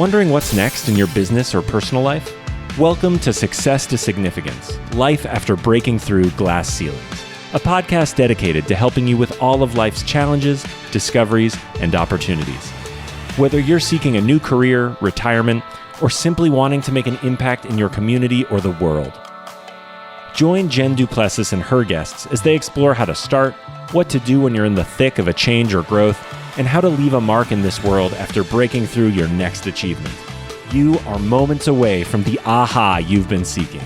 Wondering what's next in your business or personal life? Welcome to Success to Significance, Life After Breaking Through Glass Ceilings, a podcast dedicated to helping you with all of life's challenges, discoveries, and opportunities. Whether you're seeking a new career, retirement, or simply wanting to make an impact in your community or the world. Join Jen Du Plessis and her guests as they explore how to start, what to do when you're in the thick of a change or growth, and how to leave a mark in this world after breaking through your next achievement. You are moments away from the aha you've been seeking.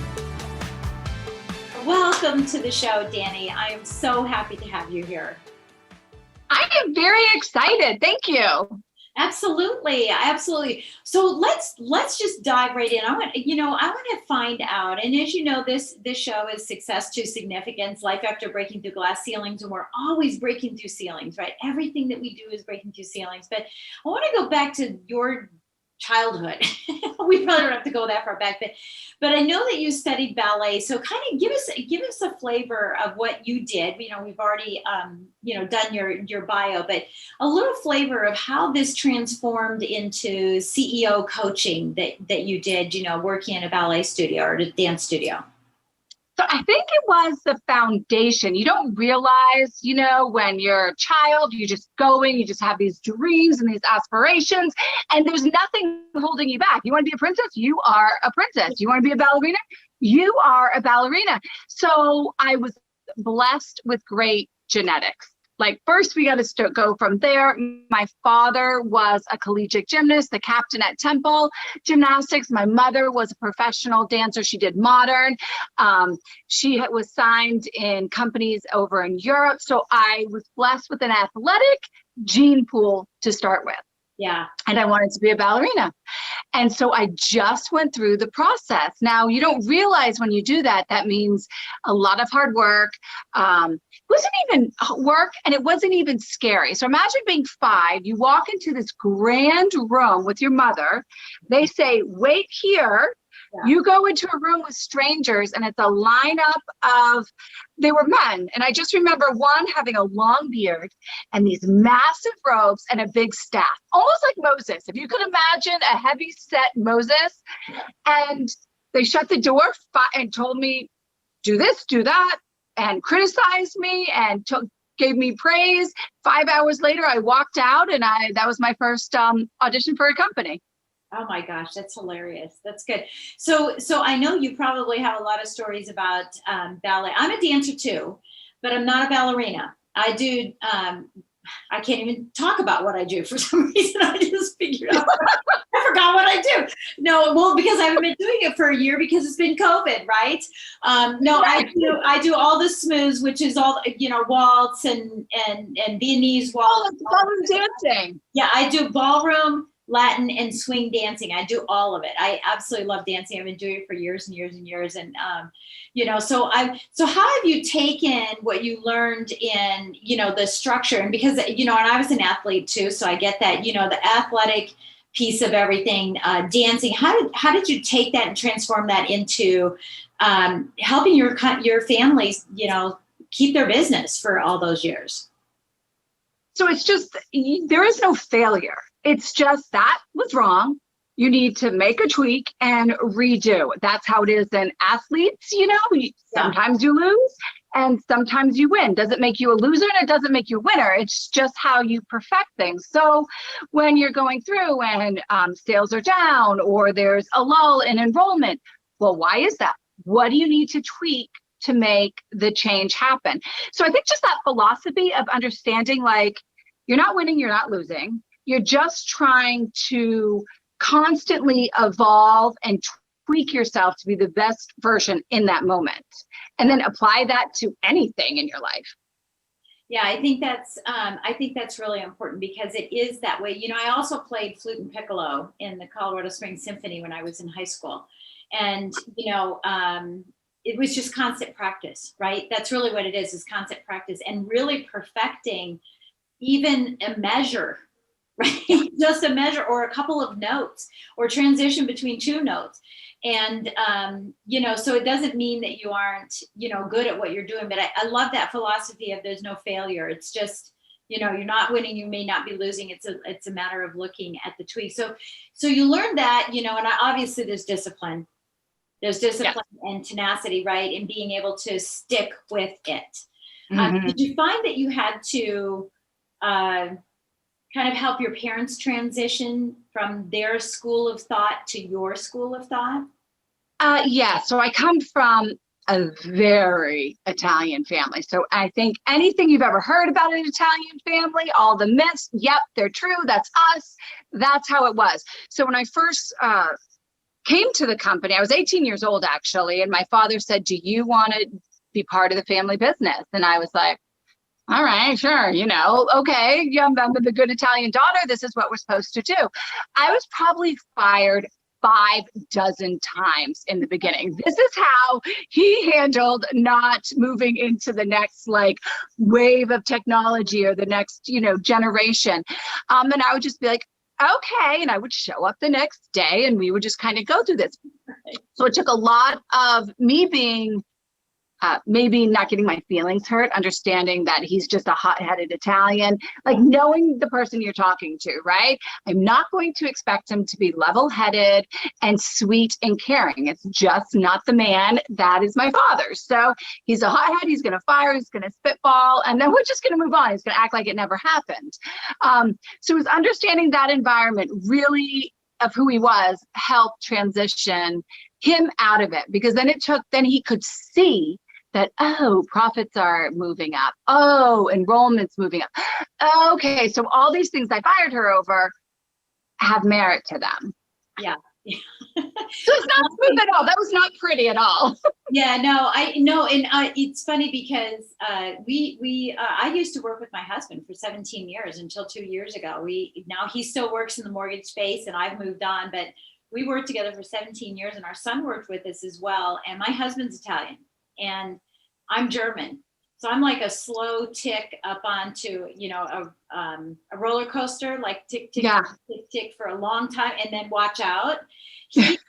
Welcome to the show, Danny. I am so happy to have you here. I am very excited. Thank you. Absolutely. So let's just dive right in. I want to find out. And as you know, this show is Success to Significance, Life After Breaking Through Glass Ceilings, and we're always breaking through ceilings, right? Everything that we do is breaking through ceilings. But I want to go back to your childhood. We probably don't have to go that far back, but I know that you studied ballet. So kind of give us a flavor of what you did. You know, we've already done your bio, but a little flavor of how this transformed into CEO coaching that you did, working in a ballet studio or a dance studio. So I think it was the foundation. You don't realize, when you're a child, you just have these dreams and these aspirations, and there's nothing holding you back. You want to be a princess? You are a princess. You want to be a ballerina? You are a ballerina. So I was blessed with great genetics. Like, first, we got to go from there. My father was a collegiate gymnast, the captain at Temple Gymnastics. My mother was a professional dancer. She did modern. She was signed in companies over in Europe. So I was blessed with an athletic gene pool to start with. Yeah. And I wanted to be a ballerina. And so I just went through the process. Now, you don't realize when you do that, that means a lot of hard work. It wasn't even work, and it wasn't even scary. So imagine being 5, you walk into this grand room with your mother. They say, wait here. Yeah. You go into a room with strangers, and it's a lineup of, they were men. And I just remember one having a long beard and these massive robes and a big staff, almost like Moses. If you could imagine a heavy set Moses. And they shut the door and told me, do this, do that, and criticized me and gave me praise. 5 hours later, I walked out, and that was my first audition for a company. Oh my gosh, that's hilarious. That's good. So I know you probably have a lot of stories about ballet. I'm a dancer too, but I'm not a ballerina. I do. I can't even talk about what I do for some reason. I just figured out. I forgot what I do. No, well, because I haven't been doing it for a year because it's been COVID, right? No, I do all the smooths, which is all waltz and Viennese waltz. Oh, ballroom dancing. Yeah, I do ballroom, Latin, and swing dancing. I do all of it. I absolutely love dancing. I've been doing it for years and years and years. And, so how have you taken what you learned in, the structure? And because, and I was an athlete too, so I get that, the athletic piece of everything, dancing. How did you take that and transform that into helping your families, keep their business for all those years? So it's just, there is no failure. It's just that was wrong. You need to make a tweak and redo. That's how it is in athletes. Sometimes you lose and sometimes you win. Doesn't make you a loser and it doesn't make you a winner. It's just how you perfect things. So when you're going through and sales are down or there's a lull in enrollment, well, why is that? What do you need to tweak to make the change happen? So I think just that philosophy of understanding, like, you're not winning, you're not losing. You're just trying to constantly evolve and tweak yourself to be the best version in that moment, and then apply that to anything in your life. Yeah, I think that's really important because it is that way. I also played flute and piccolo in the Colorado Springs Symphony when I was in high school, and it was just constant practice, right? That's really what it is constant practice and really perfecting even a measure. Right? Just a measure or a couple of notes or transition between 2 notes. And, so it doesn't mean that you aren't, good at what you're doing, but I love that philosophy of there's no failure. It's just, you're not winning, you may not be losing. It's a matter of looking at the tweak. So you learn that, and obviously there's discipline. There's discipline and tenacity, right? And being able to stick with it. Did you find that you had to kind of help your parents transition from their school of thought to your school of thought? Yeah. So I come from a very Italian family. So I think anything you've ever heard about an Italian family, all the myths, yep, they're true. That's us. That's how it was. So when I first came to the company, I was 18 years old, actually. And my father said, do you want to be part of the family business? And I was like, all right, sure. Okay. Yeah, I'm the good Italian daughter. This is what we're supposed to do. I was probably fired 6 times in the beginning. This is how he handled not moving into the next wave of technology or the next, generation. And I would just be like, okay. And I would show up the next day and we would just kind of go through this. So it took a lot of me being maybe not getting my feelings hurt, understanding that he's just a hot-headed Italian, knowing the person you're talking to, right? I'm not going to expect him to be level-headed and sweet and caring. It's just not the man that is my father. So he's a hothead, he's going to fire, he's going to spitball, and then we're just going to move on. He's going to act like it never happened. So it was understanding that environment really of who he was helped transition him out of it, because then he could see that, profits are moving up. Enrollment's moving up. Okay, so all these things I fired her over have merit to them. Yeah. So it's not smooth at all. That was not pretty at all. Yeah, no, I know. And it's funny because I used to work with my husband for 17 years until 2 years ago. Now he still works in the mortgage space and I've moved on, but we worked together for 17 years and our son worked with us as well. And my husband's Italian and I'm German. So I'm like a slow tick up onto, a roller coaster, like tick, tick, tick, tick for a long time and then watch out. He's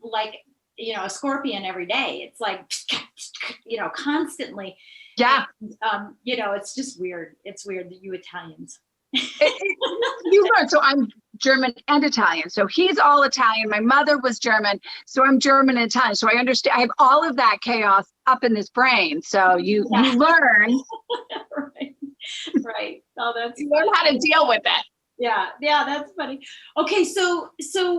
like, a scorpion every day. It's like, constantly. Yeah. And, it's just weird. It's weird that you Italians. You learn. So I'm German and Italian. So he's all Italian. My mother was German. So I'm German and Italian. So I understand. I have all of that chaos up in this brain. So you learn. Right. Oh, you learn how to deal with it. Yeah, that's funny. Okay, so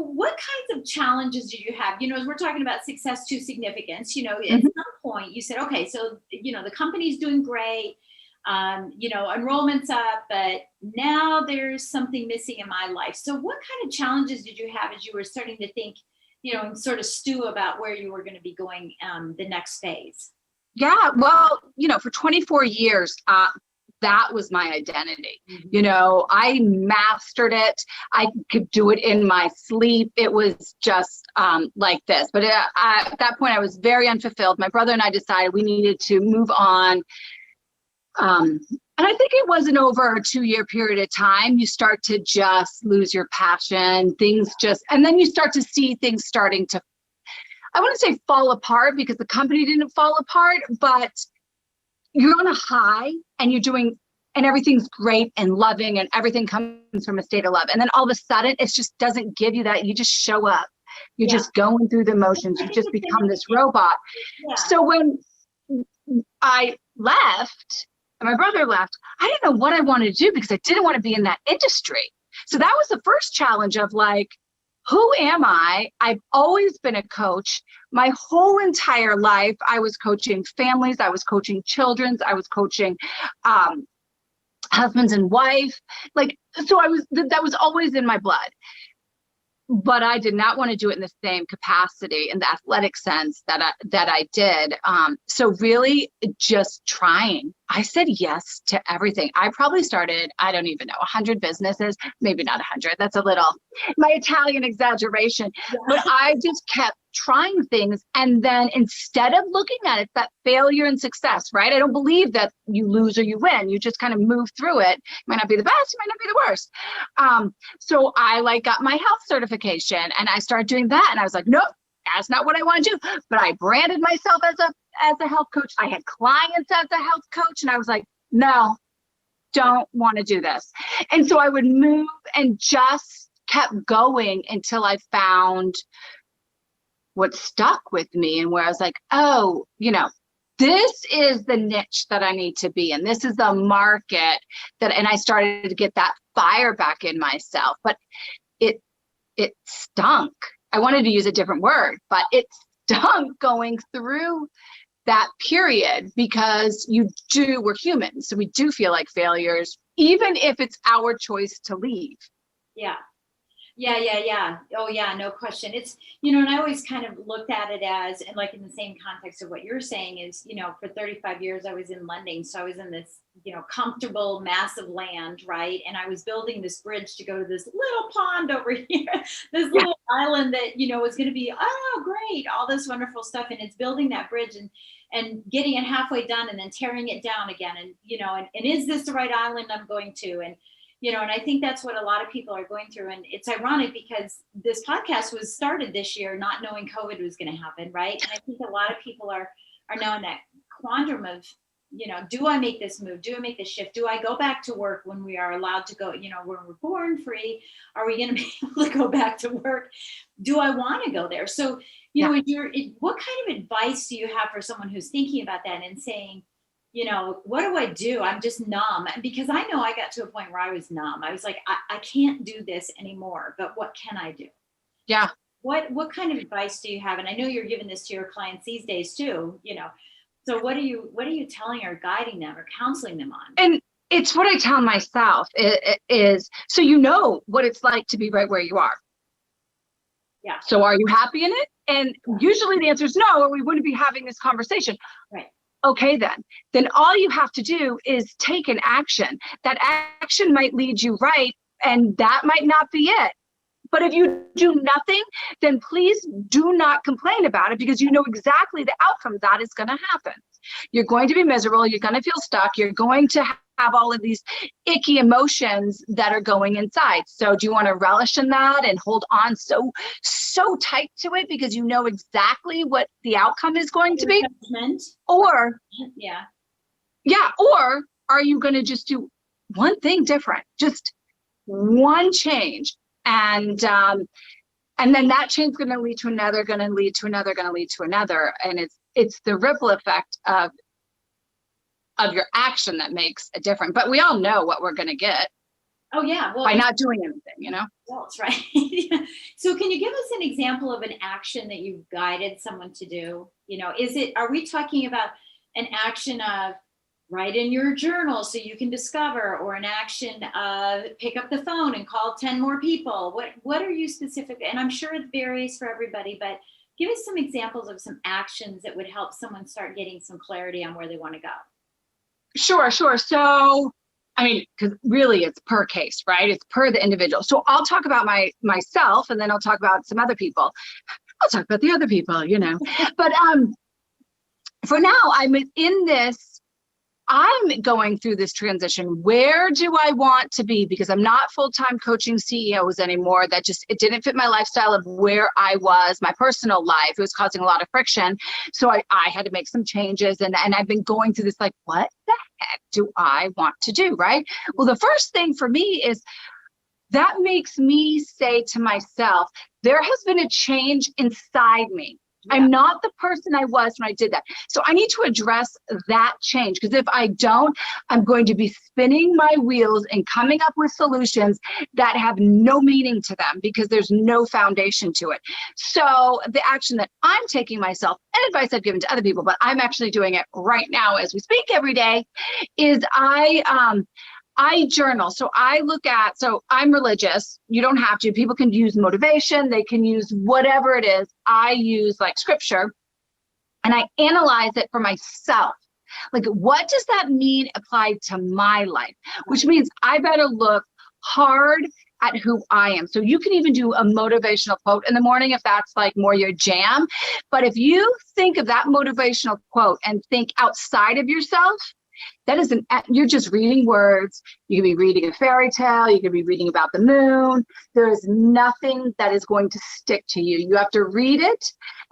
what kinds of challenges did you have? As we're talking about success to significance, at some point you said, okay, so the company's doing great. Enrollment's up, but now there's something missing in my life. So what kind of challenges did you have as you were starting to think, and sort of stew about where you were going to be going the next phase? Yeah, well, for 24 years, that was my identity. I mastered it. I could do it in my sleep. It was just like this. But at that point, I was very unfulfilled. My brother and I decided we needed to move on. And I think it wasn't over a 2-year period of time. You start to just lose your passion, and then you start to see things starting to, I wouldn't say fall apart because the company didn't fall apart, but you're on a high and and everything's great and loving and everything comes from a state of love. And then all of a sudden, it just doesn't give you that. You just show up. You're just going through the motions. You just become this robot. Yeah. So when I left, and my brother left, I didn't know what I wanted to do because I didn't want to be in that industry. So that was the first challenge of who am I? I've always been a coach. My whole entire life, I was coaching families. I was coaching children. I was coaching husbands and wife. That was always in my blood. But I did not want to do it in the same capacity in the athletic sense that I did. So really just trying. I said yes to everything. I probably started, I don't even know, 100 businesses, maybe not 100. That's a little, my Italian exaggeration. Yeah. But I just kept trying things. And then instead of looking at it, that failure and success, right? I don't believe that you lose or you win. You just kind of move through it. It might not be the best, it might not be the worst. So I got my health certification and I started doing that. And I was like, nope, that's not what I want to do. But I branded myself as a health coach. I had clients as a health coach. And I was like, no, don't want to do this. And so I would move and just kept going until I found what stuck with me and where I was like, oh, this is the niche that I need to be in. This is the market and I started to get that fire back in myself, but it stunk. I wanted to use a different word, but it stunk going through that period because we're humans. So we do feel like failures, even if it's our choice to leave. Yeah. Oh yeah, no question. It's, and I always kind of looked at it as, and like in the same context of what you're saying is, for 35 years I was in lending. So I was in this, comfortable, massive land, right? And I was building this bridge to go to this little pond over here, this little island that, was going to be, oh, great, all this wonderful stuff. And it's building that bridge and getting it halfway done and then tearing it down again. And, and is this the right island I'm going to? And I think that's what a lot of people are going through. And it's ironic because this podcast was started this year, not knowing COVID was going to happen, right? And I think a lot of people are now in that quandrum of, do I make this move? Do I make this shift? Do I go back to work when we are allowed to go, when we're born free? Are we going to be able to go back to work? Do I want to go there? So, what kind of advice do you have for someone who's thinking about that and saying, what do I do? I'm just numb, because I know I got to a point where I was numb. I was like, I can't do this anymore, but what can I do? Yeah. What kind of advice do you have? And I know you're giving this to your clients these days too, so what are you telling or guiding them or counseling them on? And it's what I tell myself is, so what it's like to be right where you are. Yeah. So are you happy in it? And usually the answer is no, or we wouldn't be having this conversation. Right. Okay, then all you have to do is take an action. That action might lead you right, and that might not be it. But if you do nothing, then please do not complain about it, because you know exactly the outcome that is going to happen. You're going to be miserable. You're going to feel stuck. You're going to have all of these icky emotions that are going inside. So do you want to relish in that and hold on so tight to it because you know exactly what the outcome is going to be? Or or are you going to just do one thing different, just one change, and then that change is going to lead to another, going to lead to another, going to lead to another, and it's the ripple effect of your action that makes a difference. But we all know what we're going to get. Oh yeah, by not doing anything, Results, right? So can you give us an example of an action that you've guided someone to do? Are we talking about an action of write in your journal so you can discover, or an action of pick up the phone and call 10 more people? What are you specific? And I'm sure it varies for everybody, but give us some examples of some actions that would help someone start getting some clarity on where they want to go. Sure. So, because really it's per case, right? It's per the individual. So I'll talk about myself, and then I'll talk about some other people. I'll talk about the other people, But for now, I'm going through this transition. Where do I want to be? Because I'm not full-time coaching CEOs anymore. It didn't fit my lifestyle of where I was, my personal life. It was causing a lot of friction. So I had to make some changes. And I've been going through this, like, what the heck do I want to do, right? Well, the first thing for me is that makes me say to myself, there has been a change inside me. Yeah. I'm not the person I was when I did that. So I need to address that change, because if I don't, I'm going to be spinning my wheels and coming up with solutions that have no meaning to them because there's no foundation to it. So the action that I'm taking myself, and advice I've given to other people, but I'm actually doing it right now as we speak every day, is I journal. So I'm religious. You don't have to. People can use motivation. They can use whatever it is. I use like scripture, and I analyze it for myself. Like, what does that mean applied to my life? Which means I better look hard at who I am. So you can even do a motivational quote in the morning if that's like more your jam. But if you think of that motivational quote and think outside of yourself, you're just reading words. You could be reading a fairy tale. You could be reading about the moon. There is nothing that is going to stick to you. You have to read it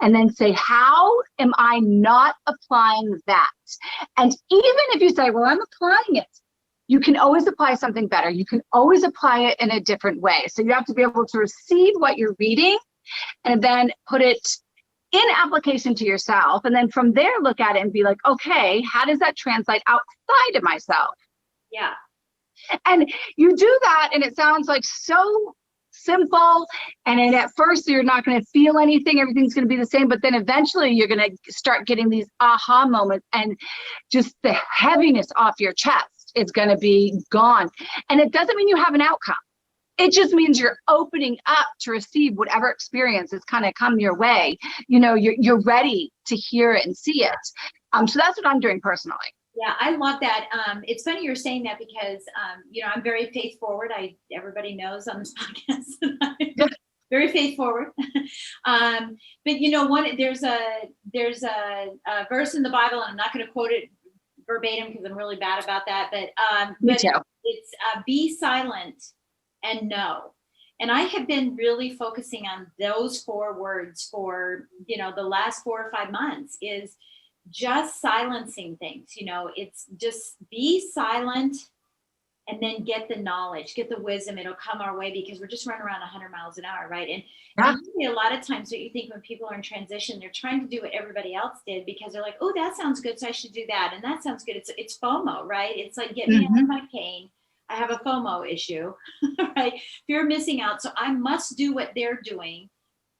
and then say, how am I not applying that? And even if you say, well, I'm applying it, you can always apply something better. You can always apply it in a different way. So you have to be able to receive what you're reading and then put it in application to yourself. And then from there, look at it and be like, okay, how does that translate outside of myself? Yeah. And you do that, and it sounds like so simple. And then at first, you're not going to feel anything. Everything's going to be the same. But then eventually, you're going to start getting these aha moments, and just the heaviness off your chest is going to be gone. And it doesn't mean you have an outcome. It just means you're opening up to receive whatever experience is kind of come your way. You know, you're ready to hear it and see it. So that's what I'm doing personally. Yeah, I love that. It's funny you're saying that because, I'm very faith forward. Everybody knows on this podcast that I'm very faith forward. But there's a verse in the Bible, and I'm not going to quote it verbatim because I'm really bad about that. But it's be silent and know. And I have been really focusing on those 4 words for, the last 4 or 5 months, is just silencing things. It's just be silent and then get the knowledge, get the wisdom. It'll come our way because we're just running around 100 miles an hour, right? And usually a lot of times what you think when people are in transition, they're trying to do what everybody else did because they're like, oh, that sounds good, so I should do that. And that sounds good. It's FOMO, right? It's like, get me out of my pain. I have a FOMO issue, right? Fear of missing out. So I must do what they're doing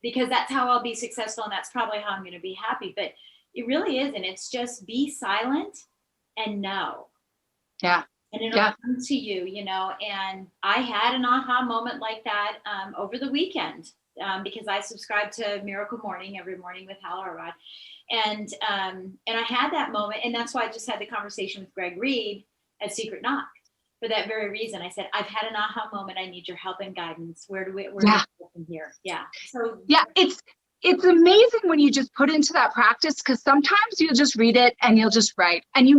because that's how I'll be successful. And that's probably how I'm going to be happy. But it really isn't. It's just be silent and know. Yeah. And it'll come to you, and I had an aha moment like that over the weekend because I subscribe to Miracle Morning every morning with Hal Elrod. And I had that moment. And that's why I just had the conversation with Greg Reed at Secret Knock. For that very reason, I said, I've had an aha moment. I need your help and guidance. Where do we go from here? Yeah. So it's amazing when you just put into that practice, because sometimes you'll just read it and you'll just write and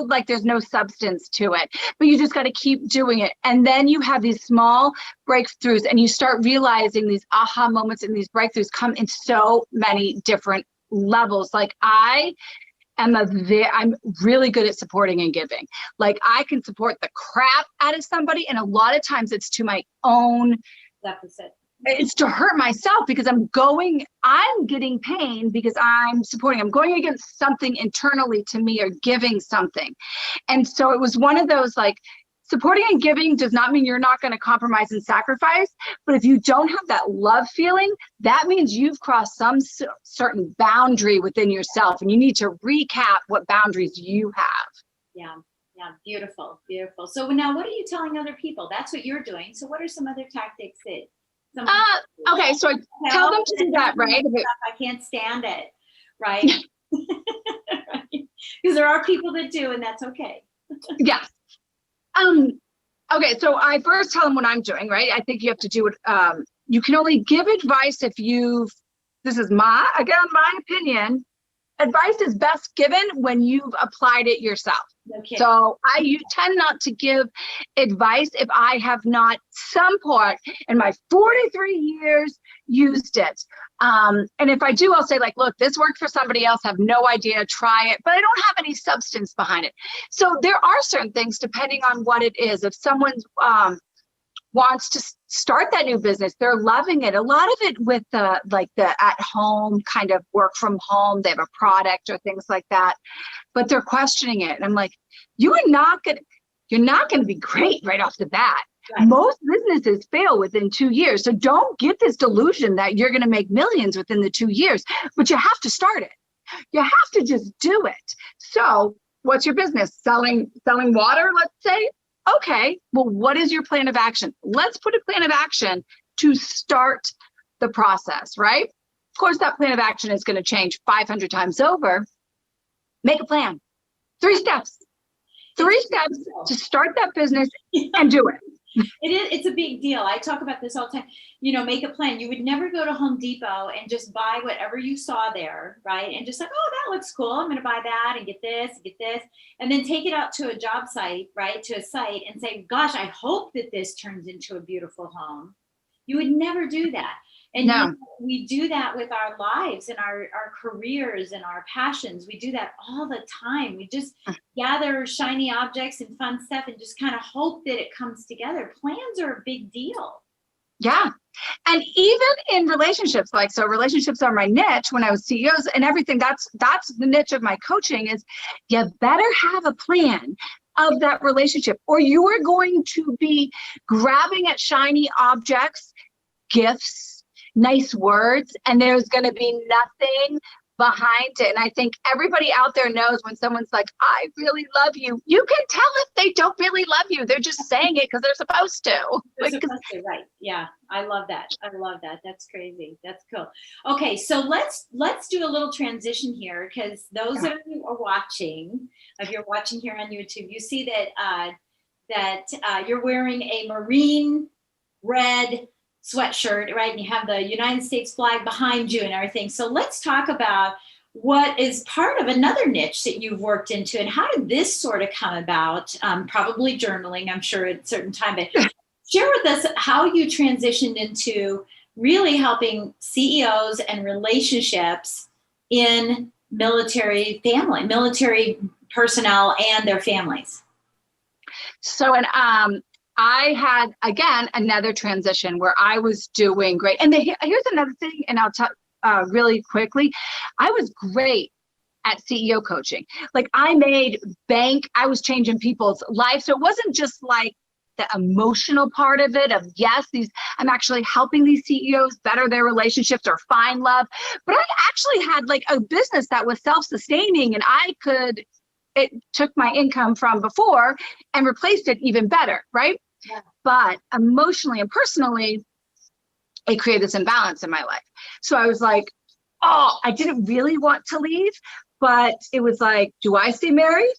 like there's no substance to it, but you just got to keep doing it. And then you have these small breakthroughs and you start realizing these aha moments and these breakthroughs come in so many different levels. Like I'm really good at supporting and giving. Like I can support the crap out of somebody. And a lot of times it's to my own deficit. It's to hurt myself because I'm getting pain because I'm going against something internally to me or giving something. And so it was one of those, like, supporting and giving does not mean you're not going to compromise and sacrifice. But if you don't have that love feeling, that means you've crossed some certain boundary within yourself. And you need to recap what boundaries you have. Yeah. Yeah. Beautiful. Beautiful. So now what are you telling other people? That's what you're doing. So what are some other tactics that okay, so I tell them to do that, right? I can't stand it, right? Because there are people that do, and that's okay. Yes. Okay, so I first tell them what I'm doing, right? I think you have to do it. You can only give advice if this is my opinion. Advice is best given when you've applied it yourself. Okay. So you tend not to give advice if I have not some part in my 43 years used it. And if I do, I'll say like, look, this worked for somebody else. I have no idea. Try it, but I don't have any substance behind it. So there are certain things depending on what it is. If someone's wants to start that new business, they're loving it. A lot of it with the at home kind of work from home, they have a product or things like that, but they're questioning it. And I'm like, you're not going to be great right off the bat. Right. Most businesses fail within 2 years. So don't get this delusion that you're going to make millions within the 2 years, but you have to start it. You have to just do it. So what's your business? Selling water, let's say? Okay, well, what is your plan of action? Let's put a plan of action to start the process, right? Of course, that plan of action is going to change 500 times over. Make a plan. 3 steps. 3 steps to start that business and do it. It's a big deal. I talk about this all the time. Make a plan. You would never go to Home Depot and just buy whatever you saw there, right? And just like, oh, that looks cool. I'm going to buy that and get this, and then take it out to a job site, right? To a site and say, gosh, I hope that this turns into a beautiful home. You would never do that. And No. you know, we do that with our lives and our careers and our passions. We do that all the time. We just gather shiny objects and fun stuff and just kind of hope that it comes together. Plans are a big deal. Yeah. And even in relationships, like, so relationships are my niche when I was CEOs and everything. That's the niche of my coaching is you better have a plan of that relationship, or you are going to be grabbing at shiny objects, gifts, nice words, and there's going to be nothing behind it. And I think everybody out there knows when someone's like, I really love you. You can tell if they don't really love you. They're just saying it because they're supposed to. They're supposed to, right. Yeah. I love that. I love that. That's crazy. That's cool. Okay. So let's do a little transition here, because those of you are watching, if you're watching here on YouTube, you see that you're wearing a marine red sweatshirt, right? And you have the United States flag behind you and everything. So let's talk about what is part of another niche that you've worked into, and how did this sort of come about? Probably journaling, I'm sure, at a certain time. But share with us how you transitioned into really helping CEOs and relationships in military personnel and their families. So, and I had, again, another transition where I was doing great. And here's another thing, and I'll talk really quickly. I was great at CEO coaching. Like, I made bank. I was changing people's lives. So it wasn't just like the emotional part of it of, yes, I'm actually helping these CEOs better their relationships or find love. But I actually had like a business that was self-sustaining, and it took my income from before and replaced it even better, right? Yeah. But emotionally and personally, it created this imbalance in my life. So I was like, oh, I didn't really want to leave, but it was like, do I stay married?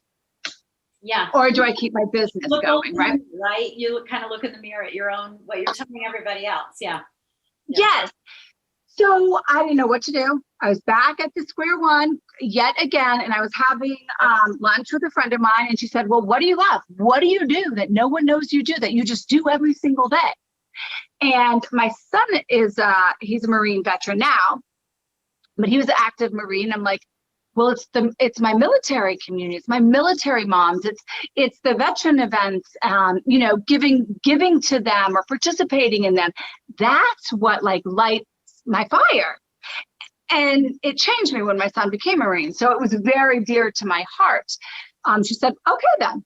Yeah. Or do I keep my business going, right? Right. You kind of look in the mirror at your own, what you're telling everybody else. Yeah. Yes. So I didn't know what to do. I was back at the square one yet again, and I was having lunch with a friend of mine, and she said, well, what do you love? What do you do that no one knows you do, that you just do every single day? And my son he's a Marine veteran now, but he was an active Marine. I'm like, well, it's my military community. It's my military moms. It's the veteran events, giving to them or participating in them. That's what lights my fire. And it changed me when my son became a Marine. So it was very dear to my heart. She said, okay, then.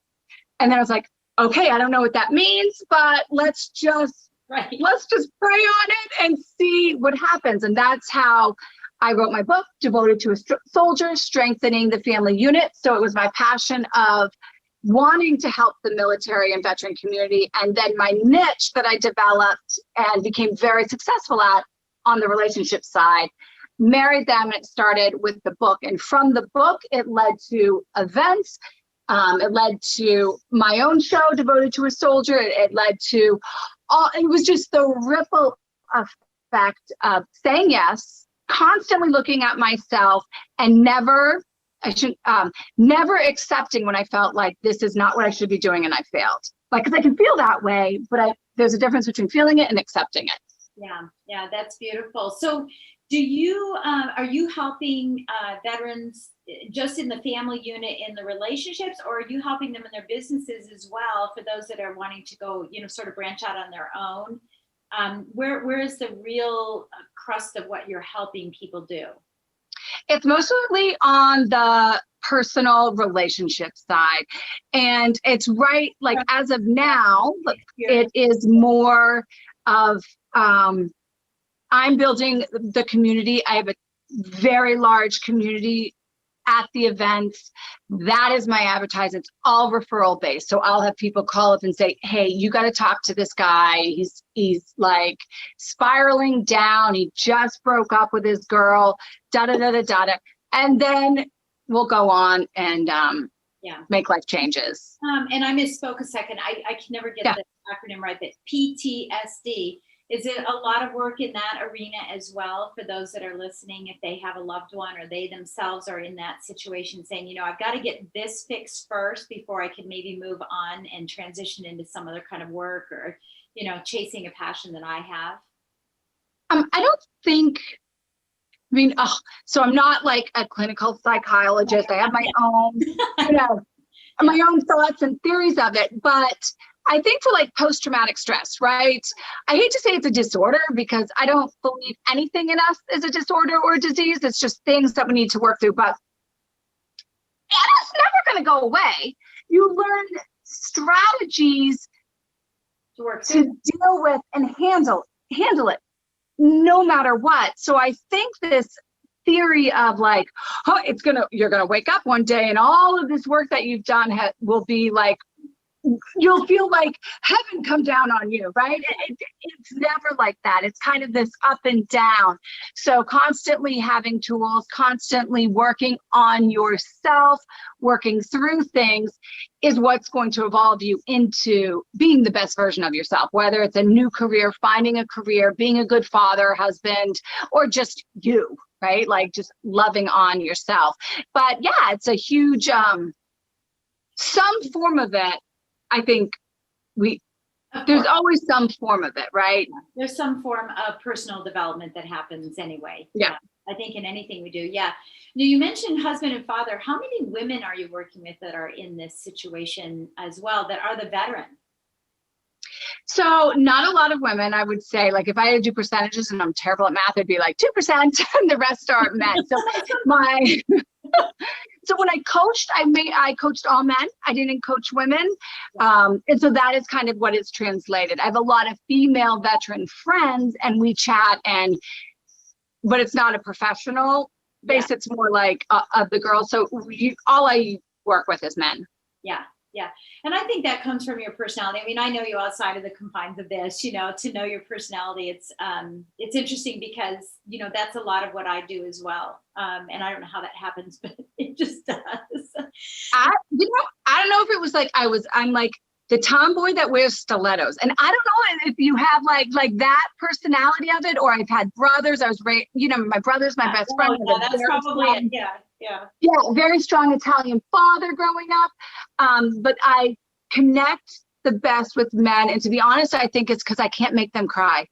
And then I was like, okay, I don't know what that means, but let's just pray on it and see what happens. And that's how I wrote my book, Devoted to a Soldier, Strengthening the Family Unit. So it was my passion of wanting to help the military and veteran community. And then my niche that I developed and became very successful at on the relationship side, married them, and it started with the book. And from the book, it led to events. It led to my own show, Devoted to a Soldier. It led to it was just the ripple effect of saying yes, constantly looking at myself, and never accepting when I felt like this is not what I should be doing and I failed. Like, because I can feel that way, but there's a difference between feeling it and accepting it. Yeah, that's beautiful. So are you helping veterans just in the family unit in the relationships, or are you helping them in their businesses as well, for those that are wanting to go, sort of branch out on their own? Where is the real crust of what you're helping people do? It's mostly on the personal relationship side. And it's as of now, it is more of, I'm building the community. I have a very large community at the events. That is my advertising. It's all referral based. So I'll have people call up and say, hey, you got to talk to this guy. He's like spiraling down. He just broke up with his girl, and then we'll go on and make life changes. And I misspoke a second. I can never get the acronym right, but PTSD. Is it a lot of work in that arena as well, for those that are listening, if they have a loved one or they themselves are in that situation, saying, I've got to get this fixed first before I can maybe move on and transition into some other kind of work, or, chasing a passion that I have? I don't think, so I'm not like a clinical psychologist. I have my own, my own thoughts and theories of it. But I think for like post-traumatic stress, right? I hate to say it's a disorder because I don't believe anything in us is a disorder or a disease. It's just things that we need to work through. But it's never going to go away. You learn strategies to deal with and handle it no matter what. So I think this theory of like, you're gonna wake up one day and all of this work that you've done will be like, you'll feel like heaven come down on you, right? It's never like that. It's kind of this up and down. So constantly having tools, constantly working on yourself, working through things is what's going to evolve you into being the best version of yourself, whether it's a new career, finding a career, being a good father, husband, or just you, right? Like just loving on yourself. But yeah, it's a huge, some form of it. I think there's always some form of it, right? There's some form of personal development that happens anyway. Yeah. I think in anything we do. Yeah. Now you mentioned husband and father. How many women are you working with that are in this situation as well, that are the veteran? So not a lot of women, I would say. Like if I had to do percentages, and I'm terrible at math, it'd be like 2% and the rest are men. So so when I coached, I coached all men. I didn't coach women. And so that is kind of what it's translated. I have a lot of female veteran friends and we chat, but it's not a professional base. Yeah. It's more like of the girls. So all I work with is men. Yeah. Yeah. And I think that comes from your personality. I mean, I know you outside of the confines of this, to know your personality. It's interesting because, that's a lot of what I do as well. And I don't know how that happens, but it just does. I don't know if it was like, I'm like the tomboy that wears stilettos. And I don't know if you have like that personality of it, or I've had brothers. I was raised, my brother's my best friend. Yeah, that's probably it. Yeah. Yeah, very strong Italian father growing up. But I connect the best with men. And to be honest, I think it's because I can't make them cry.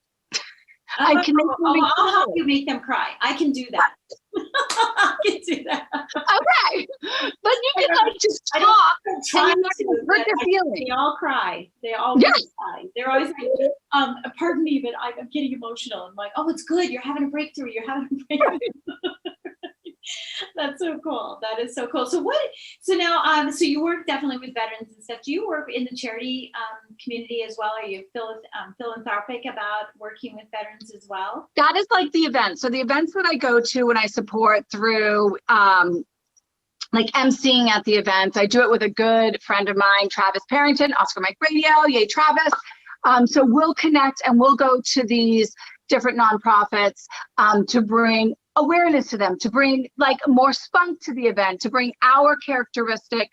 I'll help you make them cry. I can do that. I can do that. Okay. But you can like just talk and you're not going to hurt their feelings. They all cry. They always cry. They're always like, pardon me, but I'm getting emotional. I'm like, oh, it's good. You're having a breakthrough. That's so cool. That is so cool. So now, so you work definitely with veterans and stuff. Do you work in the charity community as well? Are you philanthropic about working with veterans as well? That is like the event. So the events that I go to and I support through like emceeing at the events, I do it with a good friend of mine, Travis Parrington, Oscar Mike Radio. Yay, Travis. So we'll connect and we'll go to these different nonprofits to bring awareness to them, to bring like more spunk to the event, to bring our characteristics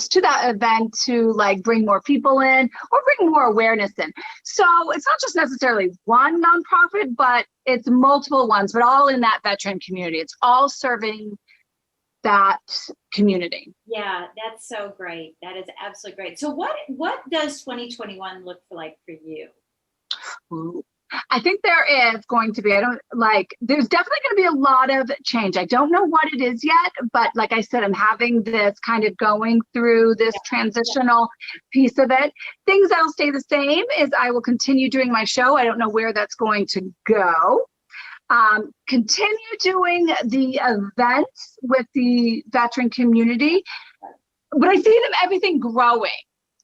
to that event, to like bring more people in or bring more awareness in. So it's not just necessarily one nonprofit, but it's multiple ones, but all in that veteran community. It's all serving that community. Yeah, that's so great. That is absolutely great. So what does 2021 look like for you? Ooh. I think there is going to be, there's definitely going to be a lot of change. I don't know what it is yet, but like I said, I'm having this kind of going through this transitional piece of it. Things that'll stay the same is I will continue doing my show. I don't know where that's going to go. Continue doing the events with the veteran community, but I see everything growing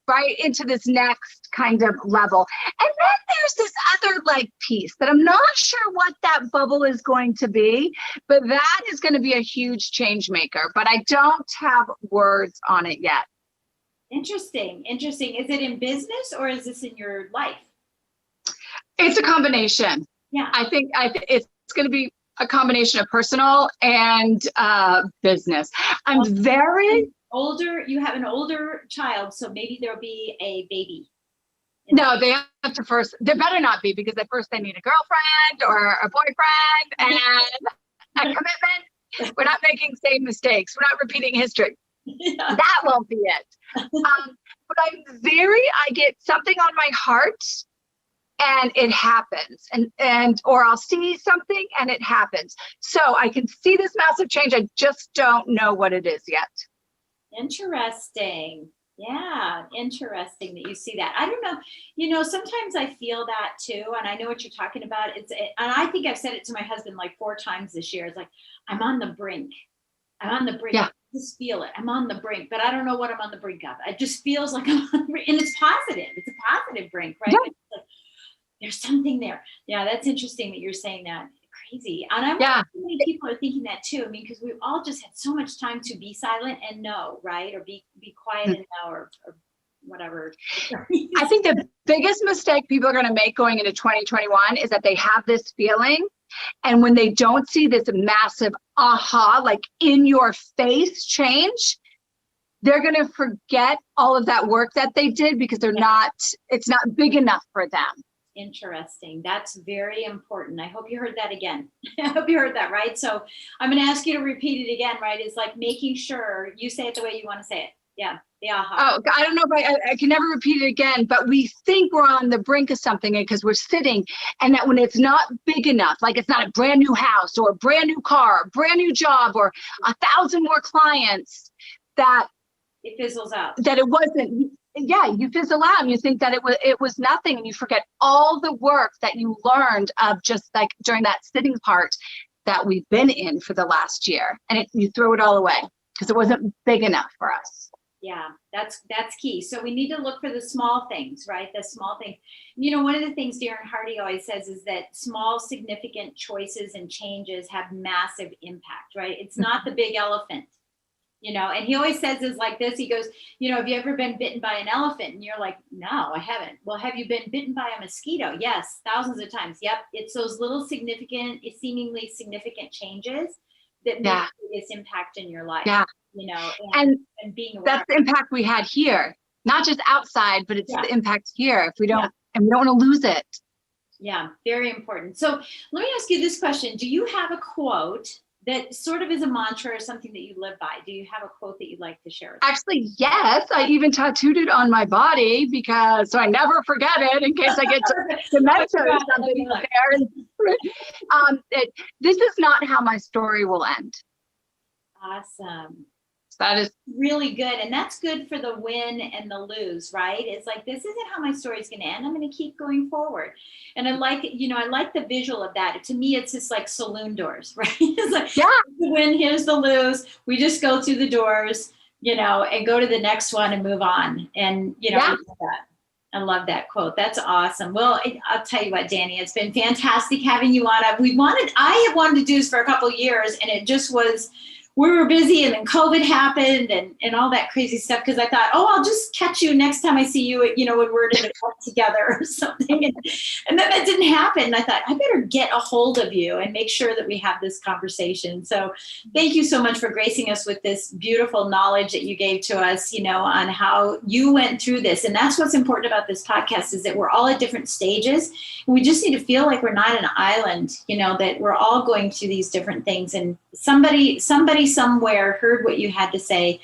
right into this next kind of level. And then there's this other like piece that I'm not sure what that bubble is going to be, but that is going to be a huge change maker, but I don't have words on it yet. Interesting. Is it in business or is this in your life? It's a combination. Yeah. I think it's going to be a combination of personal and business. I'm very older. You have an older child, so maybe there'll be a baby. No, they have to first, there better not be, because at first they need a girlfriend or a boyfriend and a commitment. We're not making same mistakes. We're not repeating history. Yeah. That won't be it. But I get something on my heart and it happens, or I'll see something and it happens. So I can see this massive change. I just don't know what it is yet. Interesting. Yeah, interesting that you see that. I don't know, sometimes I feel that too, and I know what you're talking about. And I think I've said it to my husband like 4 times this year. It's like, I'm on the brink. I'm on the brink. Yeah. I just feel it. I'm on the brink, but I don't know what I'm on the brink of. It just feels like I'm on the brink, and it's positive. It's a positive brink, right? Yeah. It's like, there's something there. Yeah, that's interesting that you're saying that. Crazy. And I wonder Yeah. how many people are thinking that too. I mean, because we've all just had so much time to be silent and know, right? Or be quiet and know, or whatever. I think the biggest mistake people are going to make going into 2021 is that they have this feeling. And when they don't see this massive aha, like in your face change, they're going to forget all of that work that they did because it's not big enough for them. Interesting. That's very important. I hope you heard that again. I hope you heard that, right? So I'm going to ask you to repeat it again, right? It's like making sure you say it the way you want to say it. Yeah. The aha. Oh, I don't know if I can never repeat it again, but we think we're on the brink of something because we're sitting, and that when it's not big enough, like it's not a brand new house or a brand new car, brand new job, or 1,000 more clients, that it fizzles out. That it wasn't. Yeah, you fizzle out and you think that it was nothing, and you forget all the work that you learned of just like during that sitting part that we've been in for the last year, and you throw it all away because it wasn't big enough for us. Yeah, that's key. So we need to look for the small things, right? The small things. One of the things Darren Hardy always says is that small, significant choices and changes have massive impact, right? It's not the big elephant. And he always says is like this. He goes, have you ever been bitten by an elephant? And you're like, no, I haven't. Well, have you been bitten by a mosquito? Yes, thousands of times. Yep. It's those little seemingly significant changes that make the biggest impact in your life. Yeah. And being aware. That's the impact we had here, not just outside, but it's the impact here. If we don't, and we don't want to lose it. Yeah. Very important. So let me ask you this question. Do you have a quote that sort of is a mantra or something that you live by? Do you have a quote that you'd like to share? Actually, yes. I even tattooed it on my body so I never forget it in case I get dementia or something there. This is not how my story will end. Awesome. So that is really good. And that's good for the win and the lose, right? It's like, this isn't how my story is going to end. I'm going to keep going forward. And I like the visual of that. To me, it's just like saloon doors, right? It's like, the win, here's the lose. We just go through the doors, and go to the next one and move on. And, I love that quote. That's awesome. Well, I'll tell you what, Danny, it's been fantastic having you on. I have wanted to do this for a couple of years, and it just was, we were busy, and then COVID happened and all that crazy stuff. Because I thought, I'll just catch you next time I see you, when we're in a club together or something. And then that didn't happen. And I thought, I better get a hold of you and make sure that we have this conversation. So thank you so much for gracing us with this beautiful knowledge that you gave to us, on how you went through this. And that's what's important about this podcast, is that we're all at different stages. And we just need to feel like we're not an island, that we're all going through these different things. And somebody somewhere heard what you had to say,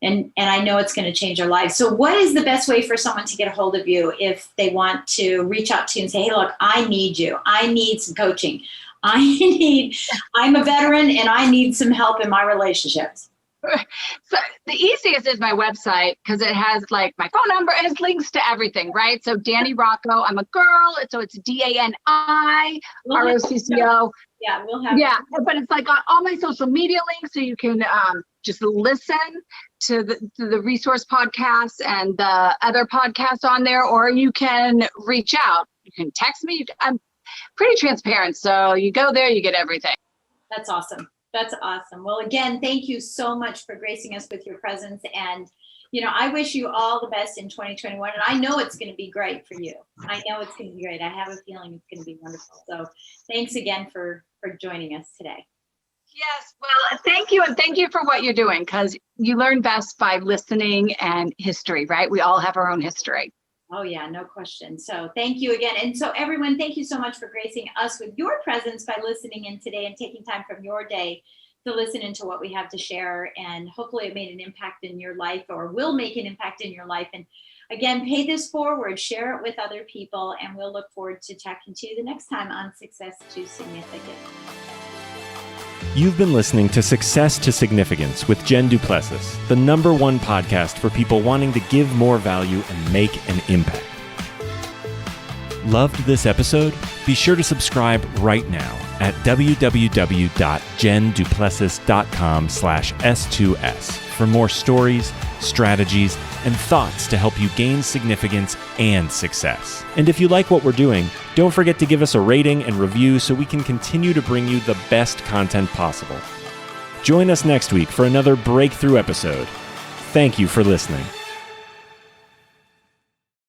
and I know it's going to change their lives. So what is the best way for someone to get a hold of you if they want to reach out to you and say, hey, look, I need you. I need some coaching. I'm a veteran and I need some help in my relationships. So the easiest is my website, because it has like my phone number and it's links to everything, right? So Dani Rocco, I'm a girl, so it's DANI ROCCO. Yeah, we'll have. Yeah, but it's like on all my social media links, so you can just listen to the resource podcasts and the other podcasts on there, or you can reach out. You can text me. I'm pretty transparent, so you go there, you get everything. That's awesome. That's awesome. Well, again, thank you so much for gracing us with your presence. And, I wish you all the best in 2021. And I know it's going to be great for you. I know it's going to be great. I have a feeling it's going to be wonderful. So thanks again for joining us today. Yes. Well, thank you. And thank you for what you're doing, because you learn best by listening and history, right? We all have our own history. Oh, yeah, no question. So thank you again. And so everyone, thank you so much for gracing us with your presence by listening in today and taking time from your day to listen into what we have to share. And hopefully it made an impact in your life, or will make an impact in your life. And again, pay this forward, share it with other people, and we'll look forward to talking to you the next time on Success to Significance. You've been listening to Success to Significance with Jen Du Plessis, the #1 podcast for people wanting to give more value and make an impact. Loved this episode? Be sure to subscribe right now at www.jenduplessis.com/S2S for more stories, strategies, and thoughts to help you gain significance and success. And if you like what we're doing, don't forget to give us a rating and review so we can continue to bring you the best content possible. Join us next week for another breakthrough episode. Thank you for listening.